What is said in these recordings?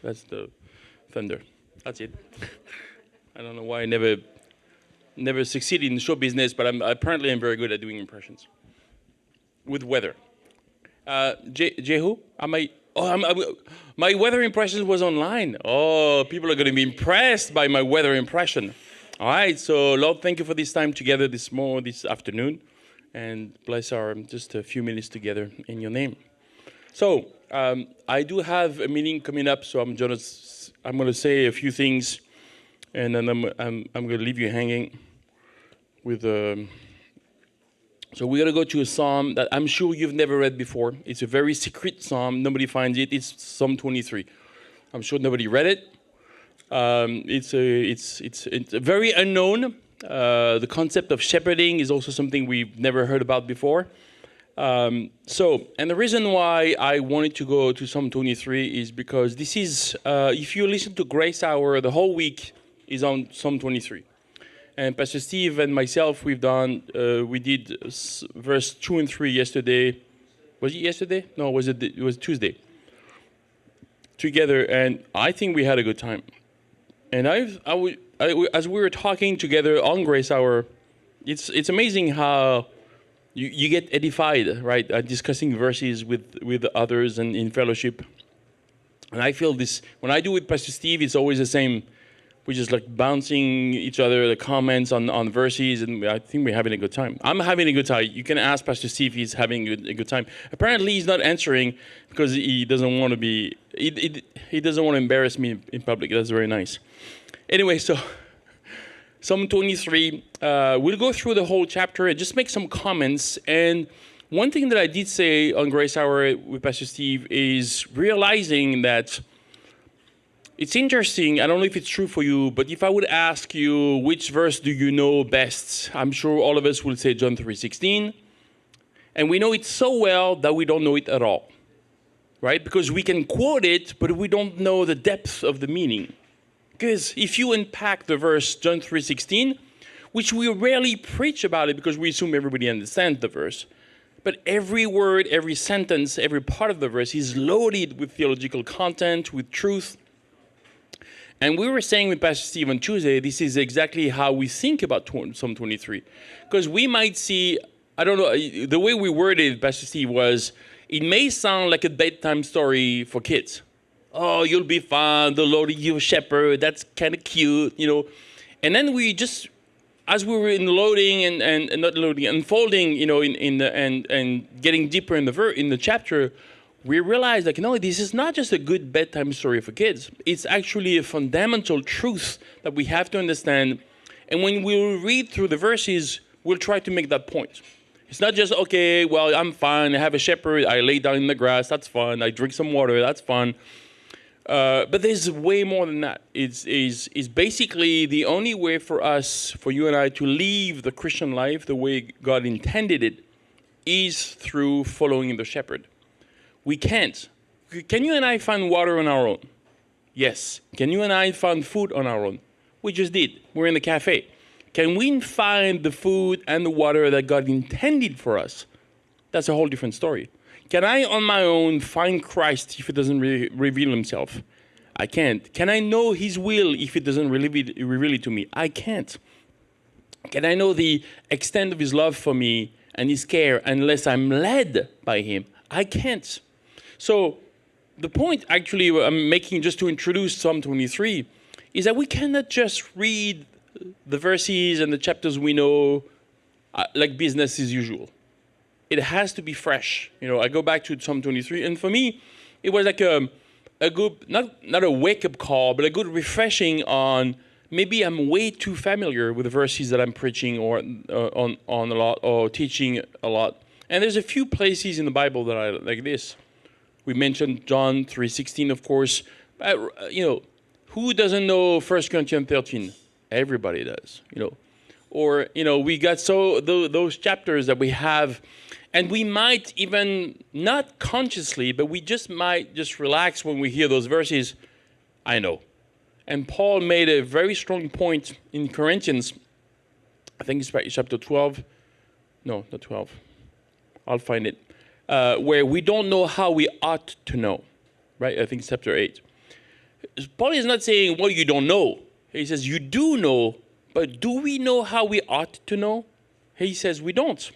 That's the thunder. That's it. I don't know why I never succeeded in show business, but apparently I'm very good at doing impressions with weather. Jehu, my weather impression was online. Oh, people are going to be impressed by my weather impression. All right, so Lord, thank you for this time together this afternoon, and bless our just a few minutes together in your name. So I do have a meeting coming up, so I'm gonna say a few things, and then I'm gonna leave you hanging with. So we're gonna go to a psalm that I'm sure you've never read before. It's a very secret psalm. Nobody finds it. It's Psalm 23. I'm sure nobody read it. It's a very unknown. The concept of shepherding is also something we've never heard about before. And the reason why I wanted to go to Psalm 23 is because this is, if you listen to Grace Hour, the whole week is on Psalm 23. And Pastor Steve and myself, we did verse 2 and 3 yesterday. Was it yesterday? No, it was Tuesday. Together, and I think we had a good time. And as we were talking together on Grace Hour, it's amazing how you get edified, right? Discussing verses with others and in fellowship. And I feel this, when I do with Pastor Steve, it's always the same. We're just like bouncing each other the comments on verses, and I think we're having a good time. I'm having a good time. You can ask Pastor Steve if he's having a good time. Apparently, he's not answering because he doesn't want to be. He doesn't want to embarrass me in public. That's very nice. Anyway, so Psalm 23. We'll go through the whole chapter and just make some comments. And one thing that I did say on Grace Hour with Pastor Steve is realizing that. It's interesting, I don't know if it's true for you, but if I would ask you which verse do you know best, I'm sure all of us will say John 3:16. And we know it so well that we don't know it at all, right? Because we can quote it, but we don't know the depth of the meaning. Because if you unpack the verse John 3:16, which we rarely preach about it because we assume everybody understands the verse, but every word, every sentence, every part of the verse is loaded with theological content, with truth. And we were saying with Pastor Steve on Tuesday, this is exactly how we think about Psalm 23. Because we might see, I don't know, the way we worded Pastor Steve was, it may sound like a bedtime story for kids. Oh, you'll be fine, the Lord is your shepherd, that's kind of cute, you know. And then we just, as we were unfolding, you know, and getting deeper in the chapter, we realized, like, no, this is not just a good bedtime story for kids. It's actually a fundamental truth that we have to understand. And when we read through the verses, we'll try to make that point. It's not just, okay, well, I'm fine. I have a shepherd. I lay down in the grass. That's fun. I drink some water. That's fun. But there's way more than that. It's basically the only way for us, for you and I, to live the Christian life the way God intended it is through following the shepherd. We can't. Can you and I find water on our own? Yes. Can you and I find food on our own? We just did. We're in the cafe. Can we find the food and the water that God intended for us? That's a whole different story. Can I on my own find Christ if He doesn't reveal Himself? I can't. Can I know His will if He doesn't reveal it to me? I can't. Can I know the extent of His love for me and His care unless I'm led by Him? I can't. So the point actually I'm making just to introduce Psalm 23 is that we cannot just read the verses and the chapters we know like business as usual. It has to be fresh. You know, I go back to Psalm 23, and for me, it was like a good, not a wake-up call, but a good refreshing on maybe I'm way too familiar with the verses that I'm preaching or on a lot or teaching a lot. And there's a few places in the Bible that I like this. We mentioned John 3:16, of course. You know, who doesn't know 1 Corinthians 13? Everybody does, you know. Or, you know, we got those chapters that we have, and we might even, not consciously, but we just might just relax when we hear those verses. I know. And Paul made a very strong point in Corinthians, I think it's chapter 12. No, not 12. I'll find it. Where we don't know how we ought to know, right? I think it's chapter 8. Paul is not saying, well, you don't know. He says, you do know, but do we know how we ought to know? He says, we don't.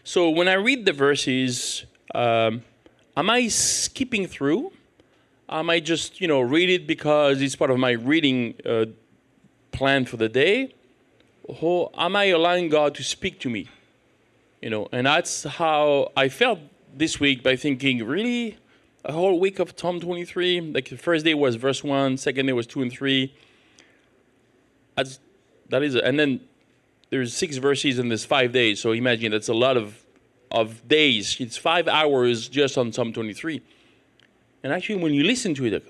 So when I read the verses, am I skipping through? Am I just, read it because it's part of my reading plan for the day? Or am I allowing God to speak to me? And that's how I felt this week by thinking, really? A whole week of Psalm 23? Like the first day was verse 1, second day was 2 and 3. And then there's 6 verses and there's 5 days. So imagine that's a lot of days. It's 5 hours just on Psalm 23. And actually, when you listen to it,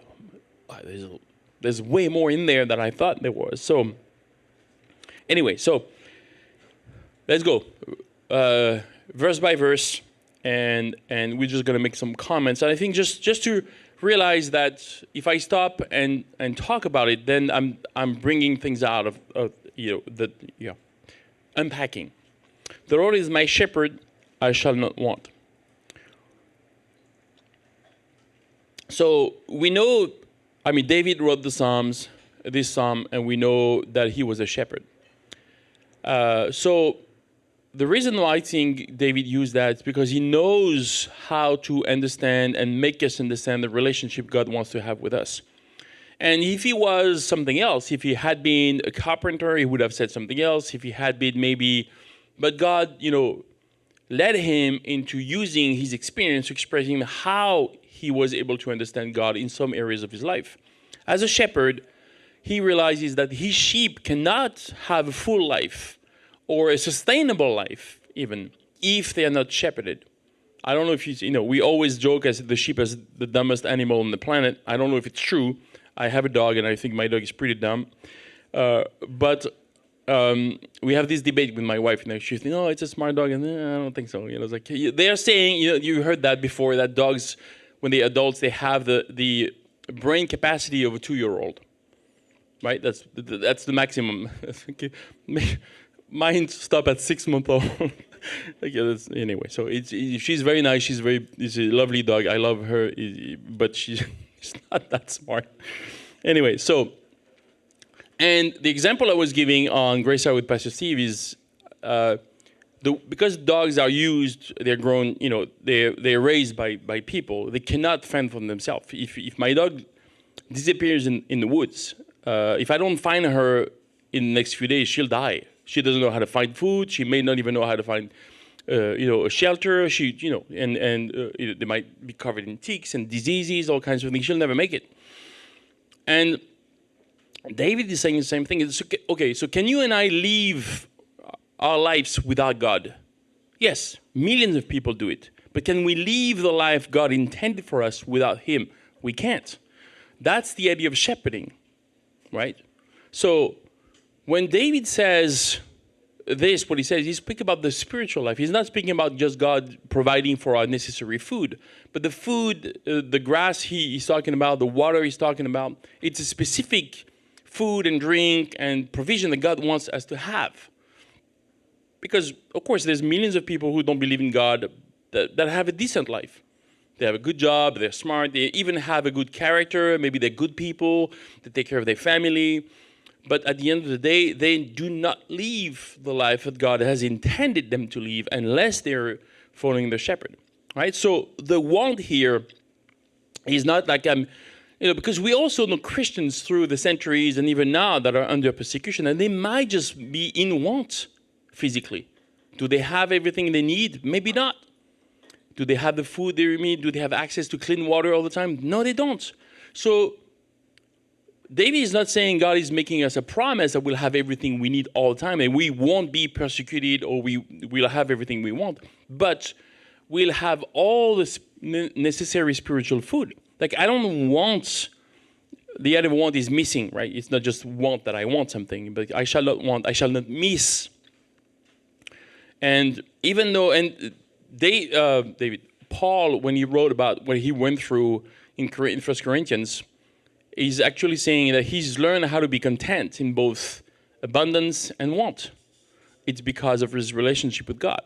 there's way more in there than I thought there was. So anyway, let's go verse by verse, and we're just gonna make some comments. And I think just to realize that if I stop and talk about it, then I'm bringing things out of unpacking. The Lord is my shepherd; I shall not want. So we know, David wrote this psalm, and we know that he was a shepherd. So the reason why I think David used that is because he knows how to understand and make us understand the relationship God wants to have with us. And if he was something else, if he had been a carpenter, he would have said something else. If he had been but God, led him into using his experience to express him how he was able to understand God in some areas of his life. As a shepherd, he realizes that his sheep cannot have a full life or a sustainable life, even if they are not shepherded. I don't know if we always joke as the sheep as the dumbest animal on the planet. I don't know if it's true. I have a dog, and I think my dog is pretty dumb. But we have this debate with my wife. She thinks, "Oh, it's a smart dog," and I don't think so. It's like they're saying, you heard that before, that dogs, when they're adults, they have the brain capacity of a 2-year-old. Right? That's the maximum. Mine stop at 6 months old. Anyway, so she's very nice. She's a lovely dog. I love her, but she's not that smart. Anyway, and the example I was giving on Grace Hour with Pastor Steve is because dogs are used, they're grown, they're raised by people. They cannot fend for themselves. If my dog disappears in the woods, if I don't find her in the next few days, she'll die. She doesn't know how to find food. She may not even know how to find, a shelter. They might be covered in ticks and diseases, all kinds of things. She'll never make it. And David is saying the same thing. It's okay, so can you and I live our lives without God? Yes, millions of people do it. But can we live the life God intended for us without Him? We can't. That's the idea of shepherding, right? So when David says this, what he says, he's speaking about the spiritual life. He's not speaking about just God providing for our necessary food. But the food, the grass he's talking about, the water he's talking about, it's a specific food and drink and provision that God wants us to have. Because, of course, there's millions of people who don't believe in God that have a decent life. They have a good job, they're smart, they even have a good character, maybe they're good people, they take care of their family. But at the end of the day, they do not live the life that God has intended them to live unless they're following the shepherd, right? So the want here is not like because we also know Christians through the centuries and even now that are under persecution, and they might just be in want physically. Do they have everything they need? Maybe not. Do they have the food they need? Do they have access to clean water all the time? No, they don't. So David is not saying God is making us a promise that we'll have everything we need all the time and we won't be persecuted or we'll have everything we want, but we'll have all the necessary spiritual food. Like, I don't want, the other want is missing, right? It's not just want that I want something, but I shall not want, I shall not miss. And even though, Paul, when he wrote about what he went through in 1 Corinthians, he's actually saying that he's learned how to be content in both abundance and want. It's because of his relationship with God.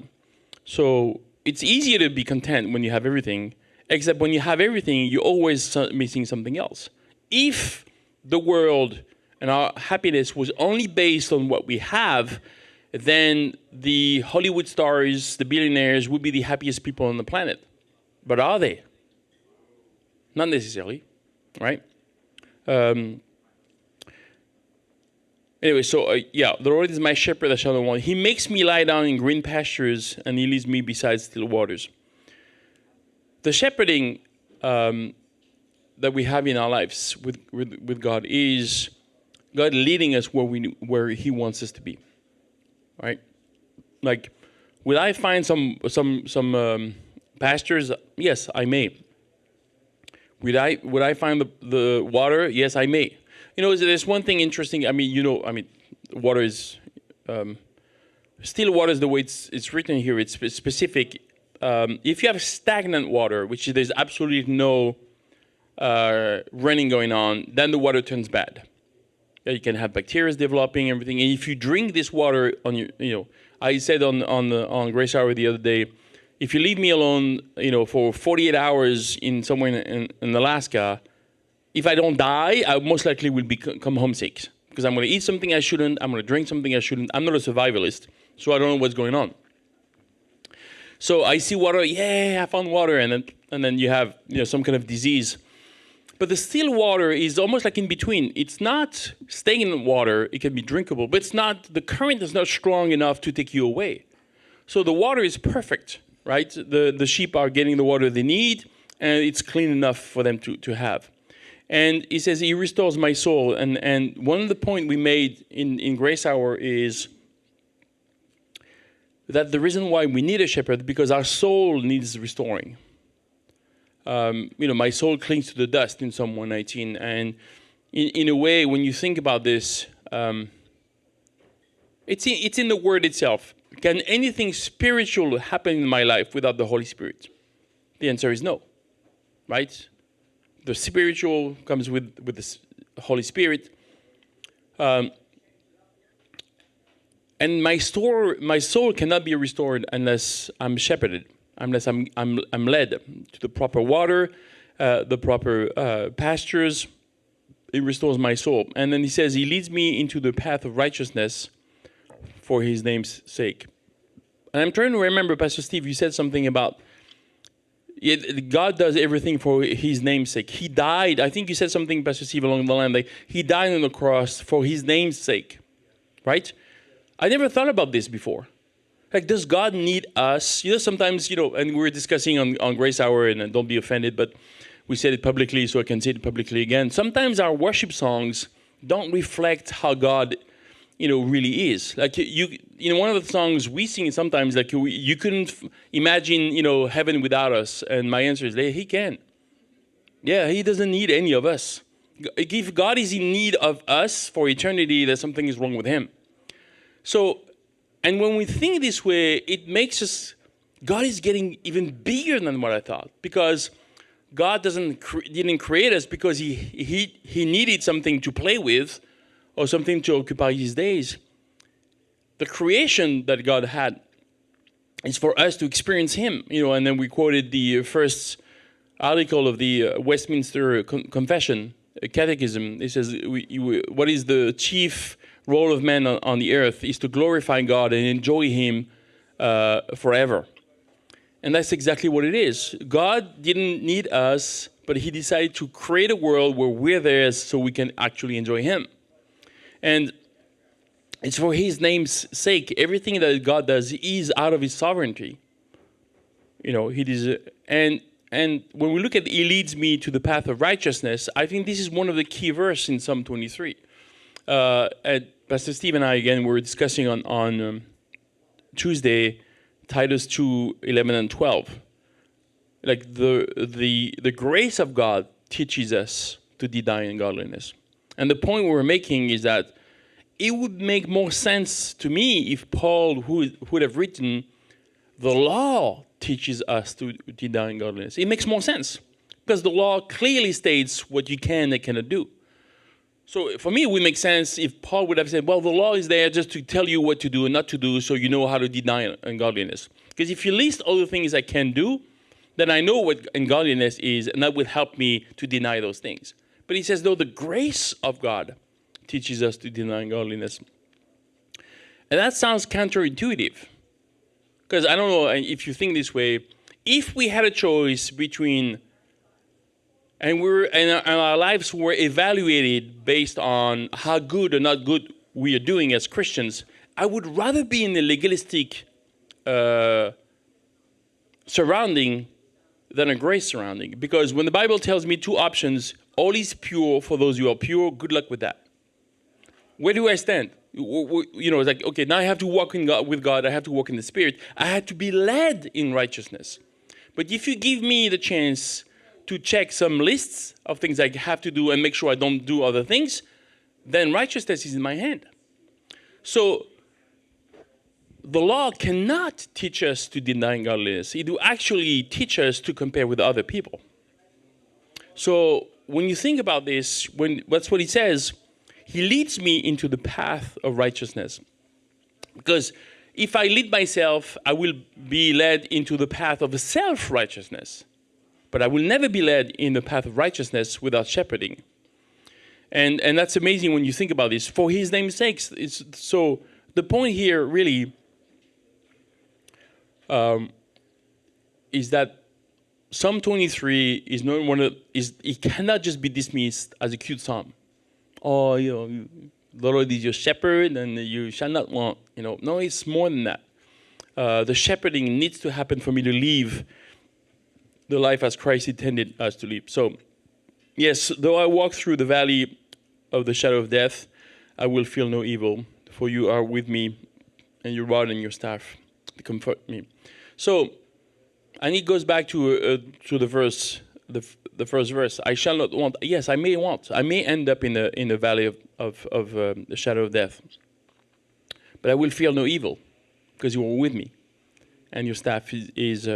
So it's easier to be content when you have everything, except when you have everything, you're always missing something else. If the world and our happiness was only based on what we have, then the Hollywood stars, the billionaires, would be the happiest people on the planet. But are they? Not necessarily, right? Anyway, so yeah, the Lord is my shepherd, I shall not want. He makes me lie down in green pastures, and he leads me beside still waters. The shepherding that we have in our lives with God is God leading us where He wants us to be, right? Like, will I find some pastures? Yes, I may. Would I find the water? Yes, I may. You know, there's one thing interesting. Water is still water is the way it's written here. It's specific. If you have stagnant water, which there's absolutely no running going on, then the water turns bad. You can have bacteria developing, everything. And if you drink this water I said on Grace Hour the other day, if you leave me alone, for 48 hours somewhere in Alaska, if I don't die, I most likely will become homesick because I'm going to eat something I shouldn't. I'm going to drink something I shouldn't. I'm not a survivalist, so I don't know what's going on. So I see water. Yeah, I found water, and then you have some kind of disease. But the still water is almost like in between. It's not stagnant water. It can be drinkable, but it's not. The current is not strong enough to take you away. So the water is perfect, right? The sheep are getting the water they need, and it's clean enough for them to have. And he says, he restores my soul. And one of the points we made in Grace Hour is that the reason why we need a shepherd, because our soul needs restoring. My soul clings to the dust in Psalm 119. And in a way, when you think about this, it's in the word itself. Can anything spiritual happen in my life without the Holy Spirit? The answer is no, right? The spiritual comes with the Holy Spirit. And my soul cannot be restored unless I'm shepherded, unless I'm led to the proper water, the proper pastures. It restores my soul. And then he says, he leads me into the path of righteousness for his name's sake. And I'm trying to remember, Pastor Steve, you said something about God does everything for his name's sake. He died. I think you said something, Pastor Steve, along the line, like he died on the cross for his name's sake, right? I never thought about this before. Like, does God need us? Sometimes, and we were discussing on Grace Hour, and don't be offended, but we said it publicly, so I can say it publicly again. Sometimes our worship songs don't reflect how God really is. Like one of the songs we sing sometimes, like you couldn't imagine, heaven without us. And my answer is, he can. Yeah, he doesn't need any of us. If God is in need of us for eternity, then something is wrong with him. So, and when we think this way, it makes us, God is getting even bigger than what I thought, because God didn't create us because he needed something to play with, or something to occupy his days. The creation that God had is for us to experience him. And then we quoted the first article of the Westminster Confession, Catechism. It says, what is the chief role of man on the earth is to glorify God and enjoy him forever. And that's exactly what it is. God didn't need us, but he decided to create a world where we're there so we can actually enjoy him. And it's for his name's sake. Everything that God does is out of his sovereignty. He does, and when we look at he leads me to the path of righteousness, I think this is one of the key verses in Psalm 23. Pastor Steve and I, again, were discussing on Tuesday, Titus 2:11 and 12. Like the grace of God teaches us to deny ungodliness. And the point we're making is that it would make more sense to me if Paul would have written, the law teaches us to deny ungodliness. It makes more sense because the law clearly states what you can and cannot do. So for me, it would make sense if Paul would have said, well, the law is there just to tell you what to do and not to do so you know how to deny ungodliness. Because if you list all the things I can do, then I know what ungodliness is, and that would help me to deny those things. But he says, no, the grace of God teaches us to deny ungodliness. And that sounds counterintuitive. Because I don't know if you think this way. If we had a choice between, and our lives were evaluated based on how good or not good we are doing as Christians, I would rather be in a legalistic surrounding than a grace surrounding. Because when the Bible tells me two options, all is pure for those who are pure, good luck with that. Where do I stand? You know, it's like, okay, now I have to walk with God. I have to walk in the Spirit. I had to be led in righteousness. But if you give me the chance to check some lists of things I have to do and make sure I don't do other things, then righteousness is in my hand. So the law cannot teach us to deny ungodliness. It will actually teach us to compare with other people. So when you think about this, that's what he says. He leads me into the path of righteousness. Because if I lead myself, I will be led into the path of self-righteousness. But I will never be led in the path of righteousness without shepherding. And that's amazing when you think about this. For his name's sake. So the point here really is that Psalm 23 is not it cannot just be dismissed as a cute psalm. Oh, you know, the Lord is your shepherd and you shall not want. You know, no, it's more than that. The shepherding needs to happen for me to live the life as Christ intended us to live. So, yes, though I walk through the valley of the shadow of death, I will feel no evil, for you are with me, and your rod and your staff comfort me. So, and it goes back to the verse. The first verse, I shall not want. Yes, I may want. I may end up in the valley of the shadow of death. But I will feel no evil, because you are with me, and your staff is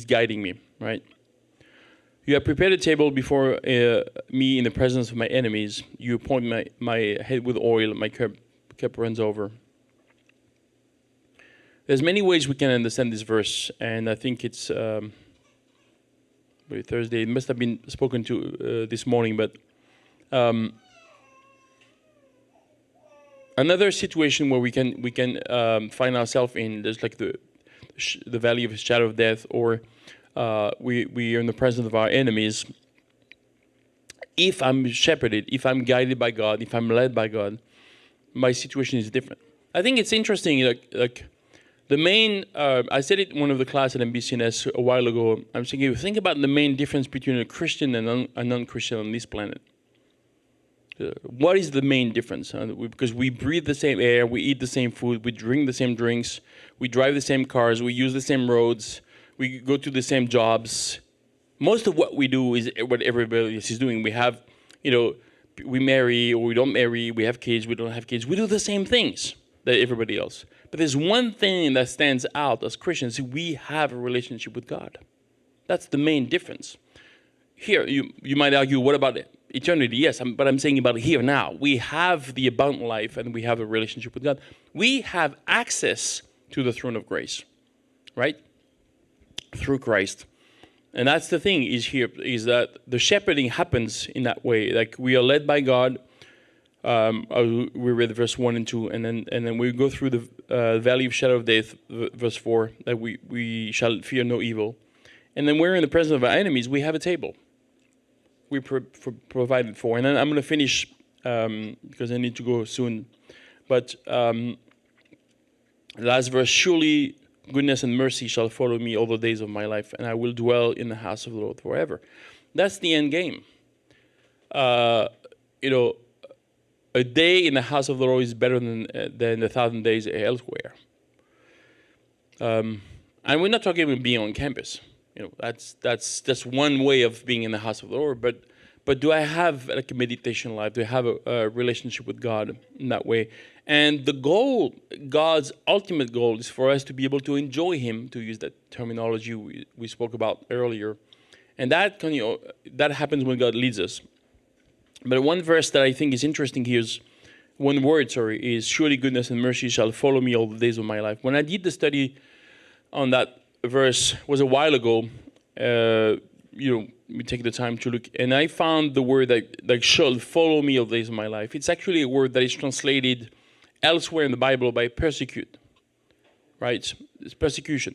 guiding me. Right? You have prepared a table before me in the presence of my enemies. You appoint my head with oil. My cup runs over. There's many ways we can understand this verse, and I think it's. Thursday. It must have been spoken to this morning, but another situation where we can find ourselves in, there's like the valley of the shadow of death, or we are in the presence of our enemies. If I'm shepherded, if I'm guided by God, if I'm led by God, my situation is different. I think it's interesting, like the main, I said it in one of the class at MBCNS a while ago. I'm thinking, think about the main difference between a Christian and a non-Christian on this planet. What is the main difference? Because we breathe the same air, we eat the same food, we drink the same drinks, we drive the same cars, we use the same roads, we go to the same jobs. Most of what we do is what everybody else is doing. We have, you know, we marry or we don't marry, we have kids, we don't have kids. We do the same things that everybody else. But there's one thing that stands out as Christians: we have a relationship with God. That's the main difference. Here, you might argue, what about eternity? Yes, but I'm saying about here now. We have the abundant life and we have a relationship with God. We have access to the throne of grace, right? Through Christ. And that's the thing is that the shepherding happens in that way. Like we are led by God. We read verse 1 and 2, and then we go through the valley of shadow of death, verse 4, that we shall fear no evil. And then we're in the presence of our enemies. We have a table. We provided for. And then I'm going to finish because I need to go soon. But last verse, surely goodness and mercy shall follow me all the days of my life, and I will dwell in the house of the Lord forever. That's the end game. A day in the house of the Lord is better than 1,000 days elsewhere. And we're not talking about being on campus. That's one way of being in the house of the Lord. But do I have like a meditation life? Do I have a relationship with God in that way? And the goal, God's ultimate goal, is for us to be able to enjoy Him, to use that terminology we spoke about earlier. And that happens when God leads us. But one verse that I think is interesting here is, is surely goodness and mercy shall follow me all the days of my life. When I did the study on that verse was a while ago, we take the time to look, and I found the word that shall follow me all the days of my life. It's actually a word that is translated elsewhere in the Bible by persecute, right? It's persecution.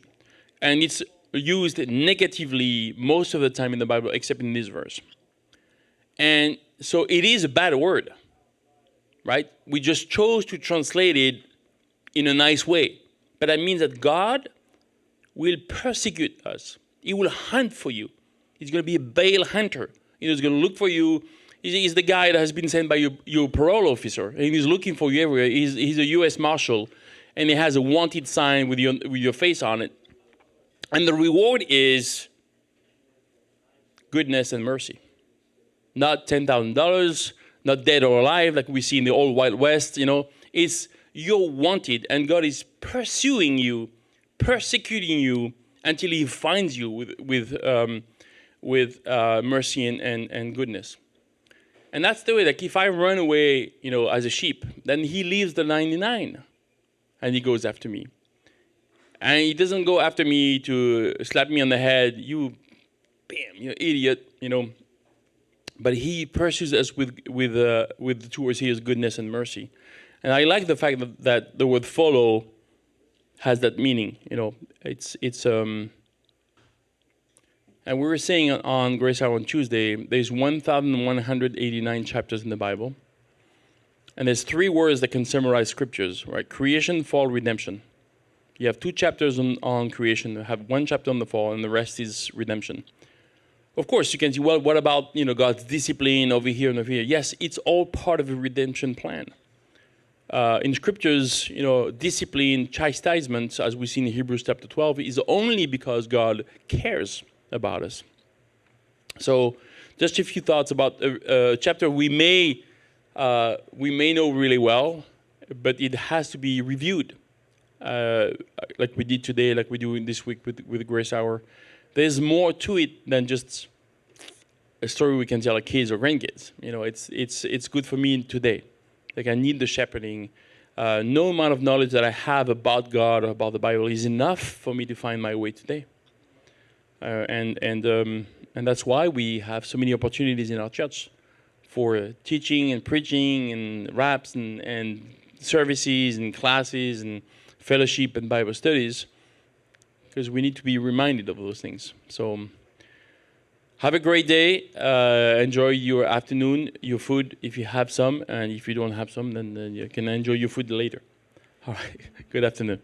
And it's used negatively most of the time in the Bible, except in this verse. And so it is a bad word, right? We just chose to translate it in a nice way. But that means that God will persecute us. He will hunt for you. He's going to be a bail hunter. He's going to look for you. He's the guy that has been sent by your parole officer, and he's looking for you everywhere. He's a U.S. Marshal, and he has a wanted sign with your face on it. And the reward is goodness and mercy. Not $10,000, not dead or alive like we see in the old Wild West. It's you're wanted, and God is pursuing you, persecuting you until He finds you with mercy and goodness. And that's the way. Like if I run away, as a sheep, then He leaves the 99, and He goes after me. And He doesn't go after me to slap me on the head, you idiot, But He pursues us with towards His goodness and mercy. And I like the fact that the word follow has that meaning. And we were saying on Grace Hour on Tuesday, there's 1,189 chapters in the Bible. And there's 3 words that can summarize scriptures, right? Creation, fall, redemption. You have 2 chapters on creation, you have 1 chapter on the fall, and the rest is redemption. Of course, you can say, well, what about God's discipline over here and over here? Yes, it's all part of a redemption plan. In scriptures, discipline, chastisement, as we see in Hebrews chapter 12, is only because God cares about us. So, just a few thoughts about a chapter we may know really well, but it has to be reviewed, like we did today, like we do this week with Grace Hour. There's more to it than just a story we can tell our kids or grandkids. It's good for me today. Like I need the shepherding. No amount of knowledge that I have about God or about the Bible is enough for me to find my way today. And that's why we have so many opportunities in our church for teaching and preaching and raps and services and classes and fellowship and Bible studies, because we need to be reminded of those things. So have a great day. Enjoy your afternoon, your food, if you have some. And if you don't have some, then you can enjoy your food later. All right. Good afternoon.